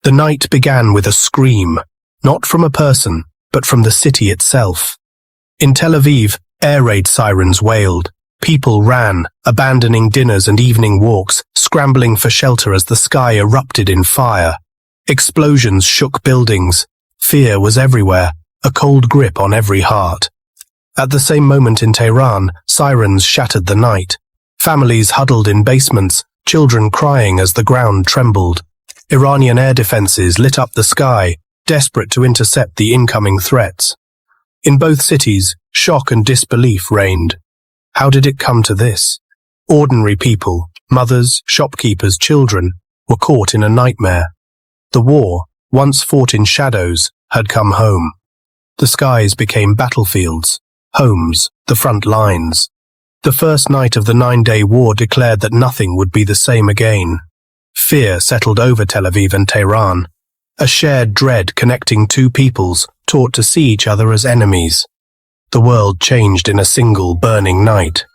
The night began with a scream, not from a person, but from the city itself. In Tel Aviv, air raid sirens wailed. People ran, abandoning dinners and evening walks, scrambling for shelter as the sky erupted in fire. Explosions shook buildings. Fear was everywhere, a cold grip on every heart. At the same moment in Tehran, sirens shattered the night. Families huddled in basements, children crying as the ground trembled. Iranian air defenses lit up the sky, desperate to intercept the incoming threats. In both cities, shock and disbelief reigned. How did it come to this? Ordinary people, mothers, shopkeepers, children, were caught in a nightmare. The war, once fought in shadows, had come home. The skies became battlefields, homes, the front lines. The first night of the 9-day war declared that nothing would be the same again. Fear settled over Tel Aviv and Tehran, a shared dread connecting two peoples taught to see each other as enemies. The world changed in a single burning night.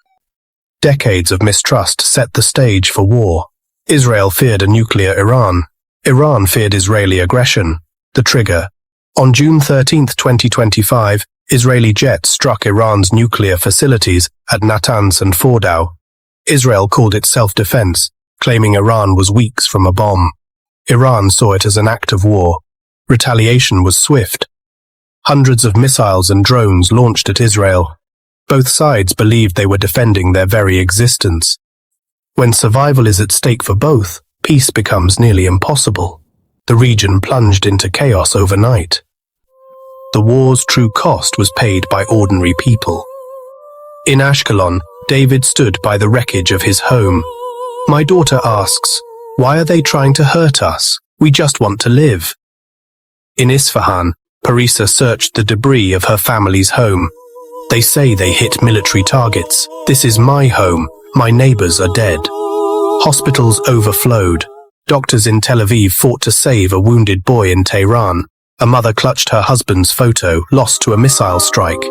Decades of mistrust set the stage for war. Israel feared a nuclear Iran. Iran feared Israeli aggression. The trigger. On June 13, 2025, Israeli jets struck Iran's nuclear facilities at Natanz and Fordow. Israel called it self-defense, claiming Iran was weeks from a bomb. Iran saw it as an act of war. Retaliation was swift. Hundreds of missiles and drones launched at Israel. Both sides believed they were defending their very existence. When survival is at stake for both, peace becomes nearly impossible. The region plunged into chaos overnight. The war's true cost was paid by ordinary people. In Ashkelon, David stood by the wreckage of his home. My daughter asks, "Why are they trying to hurt us? We just want to live." In Isfahan, Parisa searched the debris of her family's home. "They say they hit military targets. This is my home. My neighbors are dead." Hospitals overflowed. Doctors in Tel Aviv fought to save a wounded boy in Tehran. A mother clutched her husband's photo, lost to a missile strike.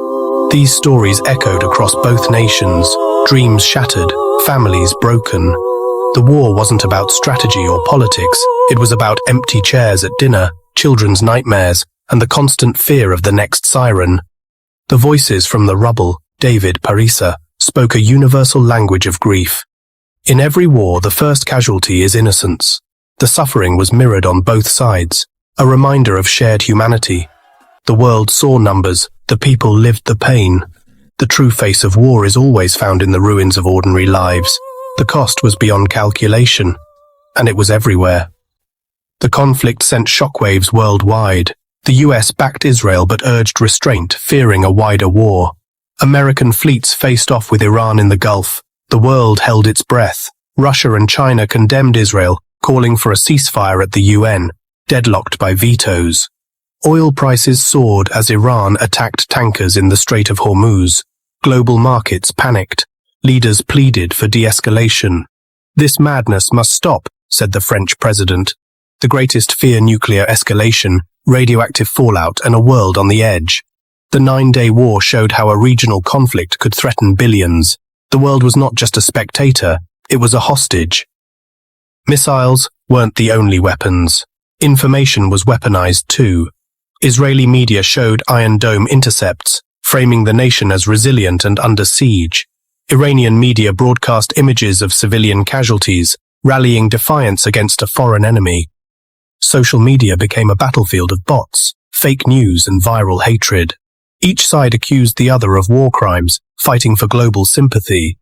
These stories echoed across both nations, dreams shattered, families broken. The war wasn't about strategy or politics. It was about empty chairs at dinner, children's nightmares, and the constant fear of the next siren. The voices from the rubble, David, Parisa, spoke a universal language of grief. In every war, the first casualty is innocence. The suffering was mirrored on both sides, a reminder of shared humanity. The world saw numbers, the people lived the pain. The true face of war is always found in the ruins of ordinary lives. The cost was beyond calculation, and it was everywhere. The conflict sent shockwaves worldwide. The US backed Israel but urged restraint, fearing a wider war. American fleets faced off with Iran in the Gulf. The world held its breath. Russia and China condemned Israel, calling for a ceasefire at the UN, deadlocked by vetoes. Oil prices soared as Iran attacked tankers in the Strait of Hormuz. Global markets panicked. Leaders pleaded for de-escalation. "This madness must stop," said the French president. The greatest fear: nuclear escalation, radioactive fallout, and a world on the edge. The 9-day war showed how a regional conflict could threaten billions. The world was not just a spectator, it was a hostage. Missiles weren't the only weapons. Information was weaponized too. Israeli media showed Iron Dome intercepts, framing the nation as resilient and under siege. Iranian media broadcast images of civilian casualties, rallying defiance against a foreign enemy. Social media became a battlefield of bots, fake news, and viral hatred. Each side accused the other of war crimes, fighting for global sympathy.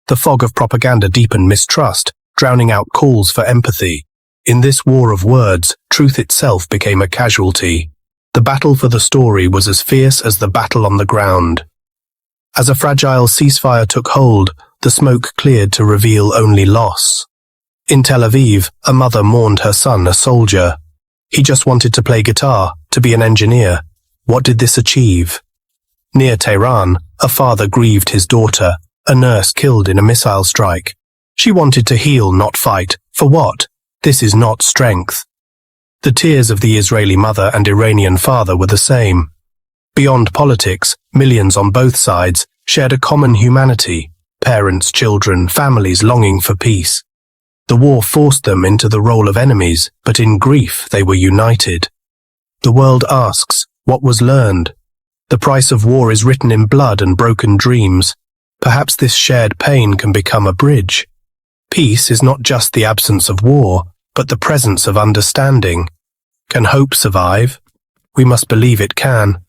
The fog of propaganda deepened mistrust, drowning out calls for empathy. In this war of words, truth itself became a casualty. The battle for the story was as fierce as the battle on the ground. As a fragile ceasefire took hold, the smoke cleared to reveal only loss. In Tel Aviv, a mother mourned her son, a soldier. He just wanted to play guitar, to be an engineer. What did this achieve? Near Tehran, a father grieved his daughter, a nurse killed in a missile strike. She wanted to heal, not fight. For what? This is not strength. The tears of the Israeli mother and Iranian father were the same. Beyond politics, millions on both sides shared a common humanity: parents, children, families longing for peace. The war forced them into the role of enemies, but in grief they were united. The world asks, what was learned? The price of war is written in blood and broken dreams. Perhaps this shared pain can become a bridge. Peace is not just the absence of war, but the presence of understanding. Can hope survive? We must believe it can.